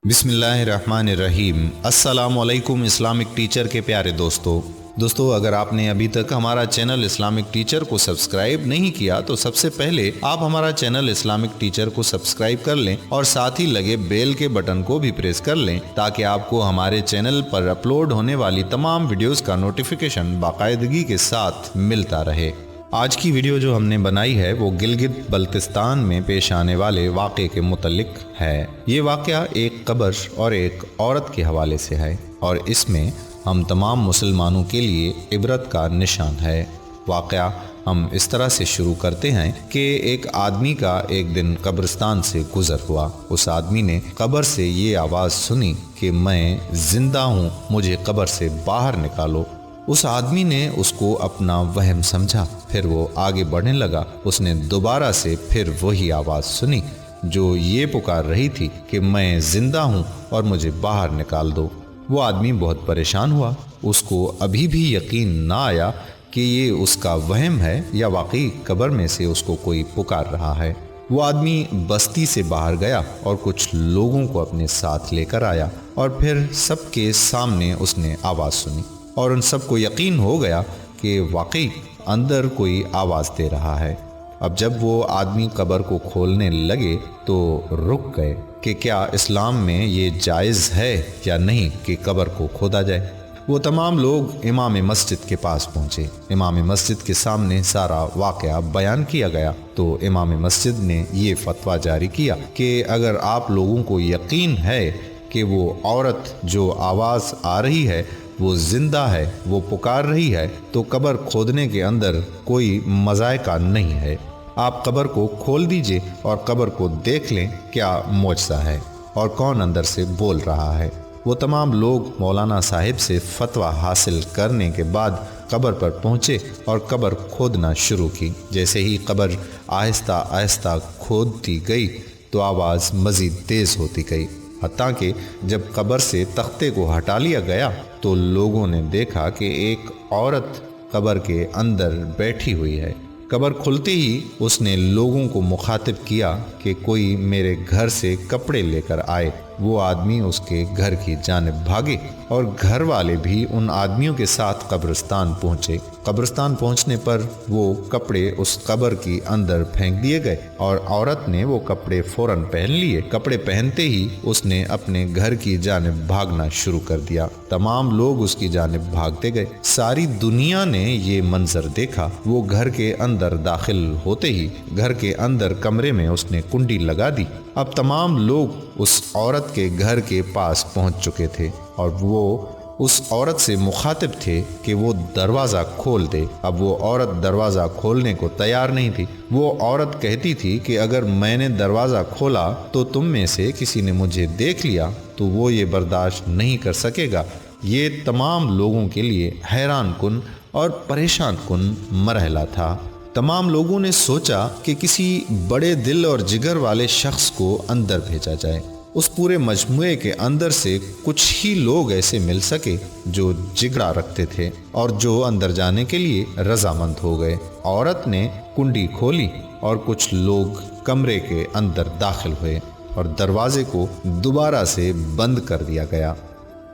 بسم اللہ الرحمن الرحیم۔ السلام علیکم اسلامک ٹیچر کے پیارے دوستو اگر آپ نے ابھی تک ہمارا چینل اسلامک ٹیچر کو سبسکرائب نہیں کیا تو سب سے پہلے آپ ہمارا چینل اسلامک ٹیچر کو سبسکرائب کر لیں اور ساتھ ہی لگے بیل کے بٹن کو بھی پریس کر لیں تاکہ آپ کو ہمارے چینل پر اپلوڈ ہونے والی تمام ویڈیوز کا نوٹیفیکیشن باقاعدگی کے ساتھ ملتا رہے۔ آج کی ویڈیو جو ہم نے بنائی ہے وہ گلگت بلتستان میں پیش آنے والے واقعے کے متعلق ہے۔ یہ واقعہ ایک قبر اور ایک عورت کے حوالے سے ہے اور اس میں ہم تمام مسلمانوں کے لیے عبرت کا نشان ہے۔ واقعہ ہم اس طرح سے شروع کرتے ہیں کہ ایک آدمی کا ایک دن قبرستان سے گزر ہوا۔ اس آدمی نے قبر سے یہ آواز سنی کہ میں زندہ ہوں، مجھے قبر سے باہر نکالو۔ اس آدمی نے اس کو اپنا وہم سمجھا، پھر وہ آگے بڑھنے لگا۔ اس نے دوبارہ سے پھر وہی آواز سنی جو یہ پکار رہی تھی کہ میں زندہ ہوں اور مجھے باہر نکال دو۔ وہ آدمی بہت پریشان ہوا، اس کو ابھی بھی یقین نہ آیا کہ یہ اس کا وہم ہے یا واقعی قبر میں سے اس کو کوئی پکار رہا ہے۔ وہ آدمی بستی سے باہر گیا اور کچھ لوگوں کو اپنے ساتھ لے کر آیا اور پھر سب کے سامنے اس نے آواز سنی اور ان سب کو یقین ہو گیا کہ واقعی اندر کوئی آواز دے رہا ہے۔ اب جب وہ آدمی قبر کو کھولنے لگے تو رک گئے کہ کیا اسلام میں یہ جائز ہے یا نہیں کہ قبر کو کھودا جائے۔ وہ تمام لوگ امام مسجد کے پاس پہنچے۔ امام مسجد کے سامنے سارا واقعہ بیان کیا گیا تو امام مسجد نے یہ فتویٰ جاری کیا کہ اگر آپ لوگوں کو یقین ہے کہ وہ عورت جو آواز آ رہی ہے وہ زندہ ہے، وہ پکار رہی ہے، تو قبر کھودنے کے اندر کوئی مذائقہ نہیں ہے۔ آپ قبر کو کھول دیجئے اور قبر کو دیکھ لیں کیا معجزہ ہے اور کون اندر سے بول رہا ہے۔ وہ تمام لوگ مولانا صاحب سے فتویٰ حاصل کرنے کے بعد قبر پر پہنچے اور قبر کھودنا شروع کی۔ جیسے ہی قبر آہستہ آہستہ کھودتی گئی تو آواز مزید تیز ہوتی گئی، حتیٰ کہ جب قبر سے تختے کو ہٹا لیا گیا تو لوگوں نے دیکھا کہ ایک عورت قبر کے اندر بیٹھی ہوئی ہے۔ قبر کھلتے ہی اس نے لوگوں کو مخاطب کیا کہ کوئی میرے گھر سے کپڑے لے کر آئے۔ وہ آدمی اس کے گھر کی جانب بھاگے اور گھر والے بھی ان آدمیوں کے ساتھ قبرستان پہنچے۔ قبرستان پہنچنے پر وہ کپڑے اس قبر کی اندر پھینک دیے گئے اور عورت نے وہ کپڑے فوراً پہن لیے۔ کپڑے پہنتے ہی اس نے اپنے گھر کی جانب بھاگنا شروع کر دیا۔ تمام لوگ اس کی جانب بھاگتے گئے۔ ساری دنیا نے یہ منظر دیکھا۔ وہ گھر کے اندر داخل ہوتے ہی گھر کے اندر کمرے میں اس نے کنڈی لگا دی۔ اب تمام لوگ اس عورت کے گھر کے پاس پہنچ چکے تھے اور وہ اس عورت سے مخاطب تھے کہ وہ دروازہ کھول دے۔ اب وہ عورت دروازہ کھولنے کو تیار نہیں تھی۔ وہ عورت کہتی تھی کہ اگر میں نے دروازہ کھولا تو تم میں سے کسی نے مجھے دیکھ لیا تو وہ یہ برداشت نہیں کر سکے گا۔ یہ تمام لوگوں کے لیے حیران کن اور پریشان کن مرحلہ تھا۔ تمام لوگوں نے سوچا کہ کسی بڑے دل اور جگر والے شخص کو اندر بھیجا جائے۔ اس پورے مجموعے کے اندر سے کچھ ہی لوگ ایسے مل سکے جو جگرا رکھتے تھے اور جو اندر جانے کے لیے رضامند ہو گئے۔ عورت نے کنڈی کھولی اور کچھ لوگ کمرے کے اندر داخل ہوئے اور دروازے کو دوبارہ سے بند کر دیا گیا۔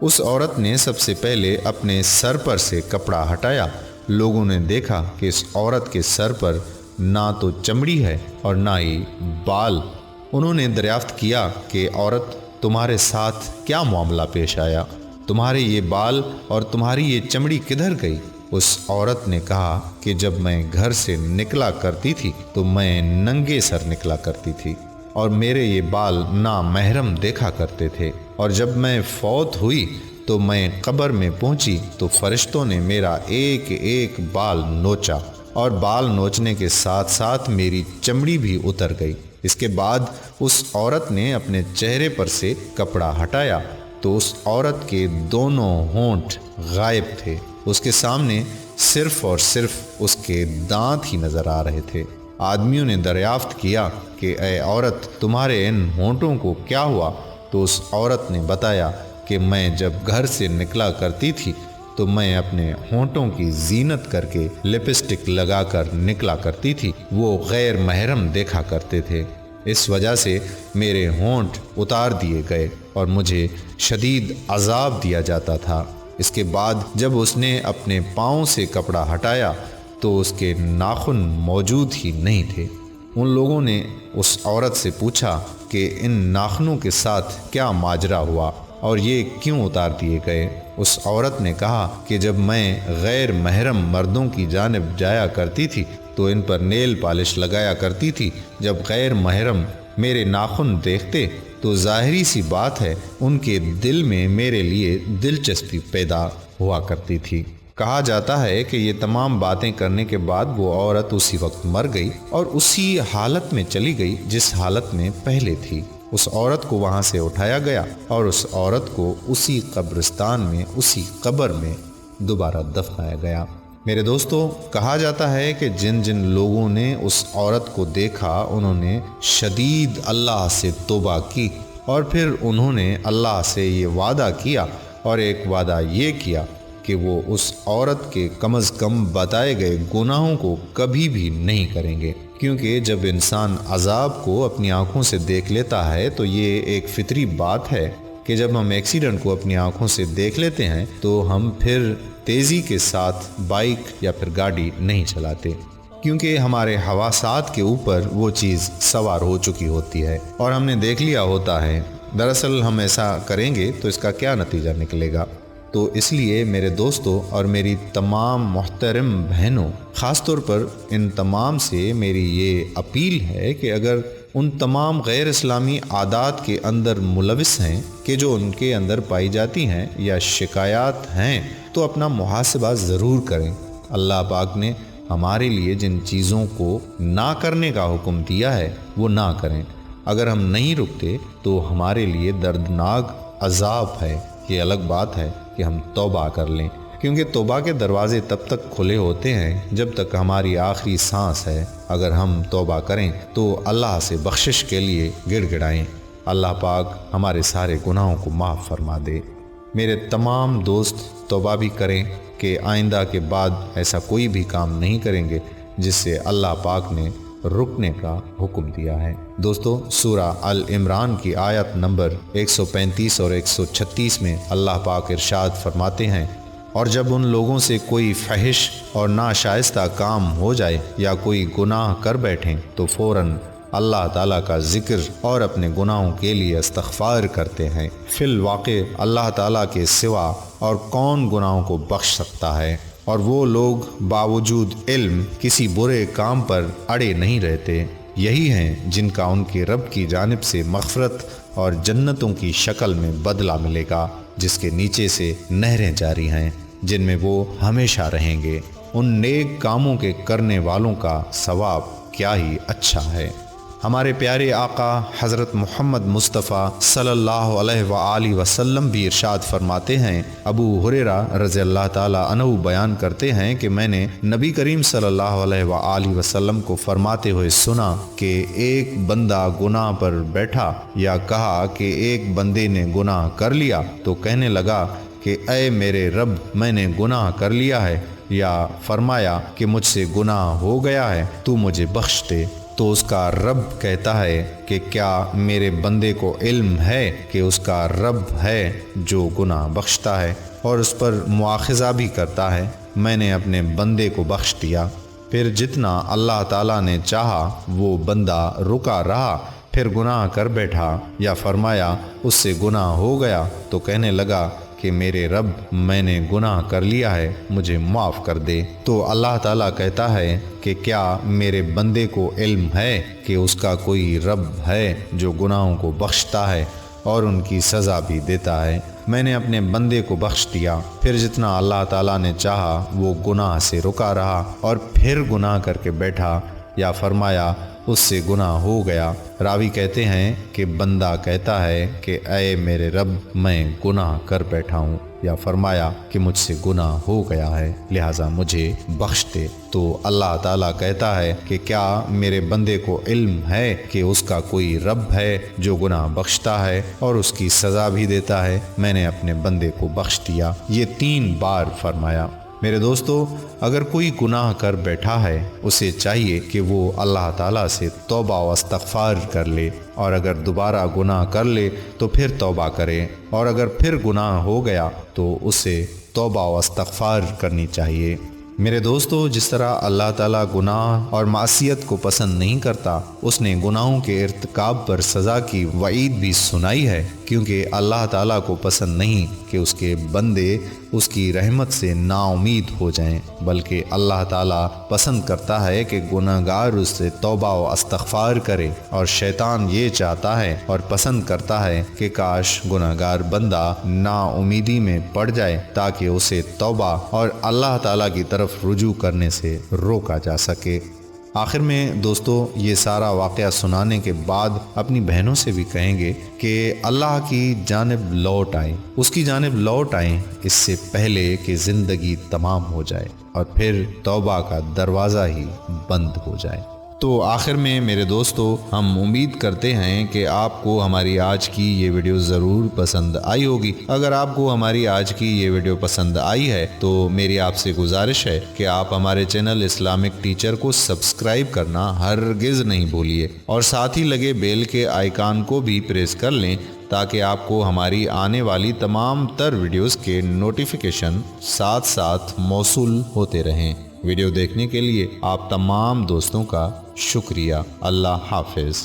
اس عورت نے سب سے پہلے اپنے سر پر سے کپڑا ہٹایا۔ لوگوں نے دیکھا کہ اس عورت کے سر پر نہ تو چمڑی ہے اور نہ ہی بال۔ انہوں نے دریافت کیا کہ عورت تمہارے ساتھ کیا معاملہ پیش آیا؟ تمہارے یہ بال اور تمہاری یہ چمڑی کدھر گئی؟ اس عورت نے کہا کہ جب میں گھر سے نکلا کرتی تھی تو میں ننگے سر نکلا کرتی تھی اور میرے یہ بال نامحرم دیکھا کرتے تھے، اور جب میں فوت ہوئی تو میں قبر میں پہنچی تو فرشتوں نے میرا ایک ایک بال نوچا اور بال نوچنے کے ساتھ ساتھ میری چمڑی بھی اتر گئی۔ اس کے بعد اس عورت نے اپنے چہرے پر سے کپڑا ہٹایا تو اس عورت کے دونوں ہونٹ غائب تھے۔ اس کے سامنے صرف اور صرف اس کے دانت ہی نظر آ رہے تھے۔ آدمیوں نے دریافت کیا کہ اے عورت تمہارے ان ہونٹوں کو کیا ہوا؟ تو اس عورت نے بتایا کہ میں جب گھر سے نکلا کرتی تھی تو میں اپنے ہونٹوں کی زینت کر کے لپسٹک لگا کر نکلا کرتی تھی، وہ غیر محرم دیکھا کرتے تھے۔ اس وجہ سے میرے ہونٹ اتار دیے گئے اور مجھے شدید عذاب دیا جاتا تھا۔ اس کے بعد جب اس نے اپنے پاؤں سے کپڑا ہٹایا تو اس کے ناخن موجود ہی نہیں تھے۔ ان لوگوں نے اس عورت سے پوچھا کہ ان ناخنوں کے ساتھ کیا ماجرا ہوا اور یہ کیوں اتار دیے گئے؟ اس عورت نے کہا کہ جب میں غیر محرم مردوں کی جانب جایا کرتی تھی تو ان پر نیل پالش لگایا کرتی تھی۔ جب غیر محرم میرے ناخن دیکھتے تو ظاہری سی بات ہے ان کے دل میں میرے لیے دلچسپی پیدا ہوا کرتی تھی۔ کہا جاتا ہے کہ یہ تمام باتیں کرنے کے بعد وہ عورت اسی وقت مر گئی اور اسی حالت میں چلی گئی جس حالت میں پہلے تھی۔ اس عورت کو وہاں سے اٹھایا گیا اور اس عورت کو اسی قبرستان میں اسی قبر میں دوبارہ دفنایا گیا۔ میرے دوستو، کہا جاتا ہے کہ جن جن لوگوں نے اس عورت کو دیکھا انہوں نے شدید اللہ سے توبہ کی اور پھر انہوں نے اللہ سے یہ وعدہ کیا اور ایک وعدہ یہ کیا کہ وہ اس عورت کے کم از کم بتائے گئے گناہوں کو کبھی بھی نہیں کریں گے، کیونکہ جب انسان عذاب کو اپنی آنکھوں سے دیکھ لیتا ہے تو یہ ایک فطری بات ہے کہ جب ہم ایکسیڈنٹ کو اپنی آنکھوں سے دیکھ لیتے ہیں تو ہم پھر تیزی کے ساتھ بائک یا پھر گاڑی نہیں چلاتے، کیونکہ ہمارے حواسات کے اوپر وہ چیز سوار ہو چکی ہوتی ہے اور ہم نے دیکھ لیا ہوتا ہے۔ دراصل ہم ایسا کریں گے تو اس کا کیا نتیجہ نکلے گا؟ تو اس لیے میرے دوستوں اور میری تمام محترم بہنوں، خاص طور پر ان تمام سے میری یہ اپیل ہے کہ اگر ان تمام غیر اسلامی عادات کے اندر ملوث ہیں کہ جو ان کے اندر پائی جاتی ہیں یا شکایات ہیں تو اپنا محاسبہ ضرور کریں۔ اللہ پاک نے ہمارے لیے جن چیزوں کو نہ کرنے کا حکم دیا ہے وہ نہ کریں۔ اگر ہم نہیں رکتے تو ہمارے لیے دردناک عذاب ہے۔ یہ الگ بات ہے کہ ہم توبہ کر لیں، کیونکہ توبہ کے دروازے تب تک کھلے ہوتے ہیں جب تک ہماری آخری سانس ہے۔ اگر ہم توبہ کریں تو اللہ سے بخشش کے لیے گڑ گڑائیں۔ اللہ پاک ہمارے سارے گناہوں کو معاف فرما دے۔ میرے تمام دوست توبہ بھی کریں کہ آئندہ کے بعد ایسا کوئی بھی کام نہیں کریں گے جس سے اللہ پاک نے رکنے کا حکم دیا ہے۔ دوستو، سورہ ال-عمران کی آیت نمبر 135 اور 136 میں اللہ پاک ارشاد فرماتے ہیں، اور جب ان لوگوں سے کوئی فحش اور ناشائستہ کام ہو جائے یا کوئی گناہ کر بیٹھیں تو فوراً اللہ تعالیٰ کا ذکر اور اپنے گناہوں کے لیے استغفار کرتے ہیں۔ فی الواقع اللہ تعالیٰ کے سوا اور کون گناہوں کو بخش سکتا ہے، اور وہ لوگ باوجود علم کسی برے کام پر اڑے نہیں رہتے۔ یہی ہیں جن کا ان کے رب کی جانب سے مغفرت اور جنتوں کی شکل میں بدلہ ملے گا، جس کے نیچے سے نہریں جاری ہیں، جن میں وہ ہمیشہ رہیں گے۔ ان نیک کاموں کے کرنے والوں کا ثواب کیا ہی اچھا ہے۔ ہمارے پیارے آقا حضرت محمد مصطفیٰ صلی اللہ علیہ وآلہ وسلم بھی ارشاد فرماتے ہیں، ابو ہریرہ رضی اللہ تعالیٰ عنہ بیان کرتے ہیں کہ میں نے نبی کریم صلی اللہ علیہ وآلہ وسلم کو فرماتے ہوئے سنا کہ ایک بندہ گناہ پر بیٹھا یا کہا کہ ایک بندے نے گناہ کر لیا تو کہنے لگا کہ اے میرے رب، میں نے گناہ کر لیا ہے، یا فرمایا کہ مجھ سے گناہ ہو گیا ہے، تو مجھے بخش دے۔ تو اس کا رب کہتا ہے کہ کیا میرے بندے کو علم ہے کہ اس کا رب ہے جو گناہ بخشتا ہے اور اس پر مواخذہ بھی کرتا ہے؟ میں نے اپنے بندے کو بخش دیا۔ پھر جتنا اللہ تعالیٰ نے چاہا وہ بندہ رکا رہا، پھر گناہ کر بیٹھا یا فرمایا اس سے گناہ ہو گیا تو کہنے لگا کہ میرے رب، میں نے گناہ کر لیا ہے، مجھے معاف کر دے۔ تو اللہ تعالیٰ کہتا ہے کہ کیا میرے بندے کو علم ہے کہ اس کا کوئی رب ہے جو گناہوں کو بخشتا ہے اور ان کی سزا بھی دیتا ہے؟ میں نے اپنے بندے کو بخش دیا۔ پھر جتنا اللہ تعالیٰ نے چاہا وہ گناہ سے رکا رہا اور پھر گناہ کر کے بیٹھا یا فرمایا اس سے گناہ ہو گیا۔ راوی کہتے ہیں کہ بندہ کہتا ہے کہ اے میرے رب، میں گناہ کر بیٹھا ہوں، یا فرمایا کہ مجھ سے گناہ ہو گیا ہے لہٰذا مجھے بخش دے۔ تو اللہ تعالیٰ کہتا ہے کہ کیا میرے بندے کو علم ہے کہ اس کا کوئی رب ہے جو گناہ بخشتا ہے اور اس کی سزا بھی دیتا ہے؟ میں نے اپنے بندے کو بخش دیا۔ یہ 3 بار فرمایا۔ میرے دوستو، اگر کوئی گناہ کر بیٹھا ہے اسے چاہیے کہ وہ اللہ تعالیٰ سے توبہ و استغفار کر لے، اور اگر دوبارہ گناہ کر لے تو پھر توبہ کرے، اور اگر پھر گناہ ہو گیا تو اسے توبہ و استغفار کرنی چاہیے۔ میرے دوستو، جس طرح اللہ تعالیٰ گناہ اور معصیت کو پسند نہیں کرتا، اس نے گناہوں کے ارتکاب پر سزا کی وعید بھی سنائی ہے، کیونکہ اللہ تعالیٰ کو پسند نہیں کہ اس کے بندے اس کی رحمت سے نا امید ہو جائیں، بلکہ اللہ تعالیٰ پسند کرتا ہے کہ گناہگار اس سے توبہ و استغفار کرے، اور شیطان یہ چاہتا ہے اور پسند کرتا ہے کہ کاش گناہگار بندہ نا امیدی میں پڑ جائے تاکہ اسے توبہ اور اللہ تعالیٰ کی طرف رجوع کرنے سے روکا جا سکے۔ آخر میں دوستو، یہ سارا واقعہ سنانے کے بعد اپنی بہنوں سے بھی کہیں گے کہ اللہ کی جانب لوٹ آئیں، اس کی جانب لوٹ آئیں اس سے پہلے کہ زندگی تمام ہو جائے اور پھر توبہ کا دروازہ ہی بند ہو جائے۔ تو آخر میں میرے دوستو، ہم امید کرتے ہیں کہ آپ کو ہماری آج کی یہ ویڈیو ضرور پسند آئی ہوگی۔ اگر آپ کو ہماری آج کی یہ ویڈیو پسند آئی ہے تو میری آپ سے گزارش ہے کہ آپ ہمارے چینل اسلامک ٹیچر کو سبسکرائب کرنا ہرگز نہیں بھولیے، اور ساتھ ہی لگے بیل کے آئیکن کو بھی پریس کر لیں تاکہ آپ کو ہماری آنے والی تمام تر ویڈیوز کے نوٹیفیکیشن ساتھ ساتھ موصول ہوتے رہیں۔ ویڈیو دیکھنے کے لیے آپ تمام دوستوں کا شکریہ۔ اللہ حافظ۔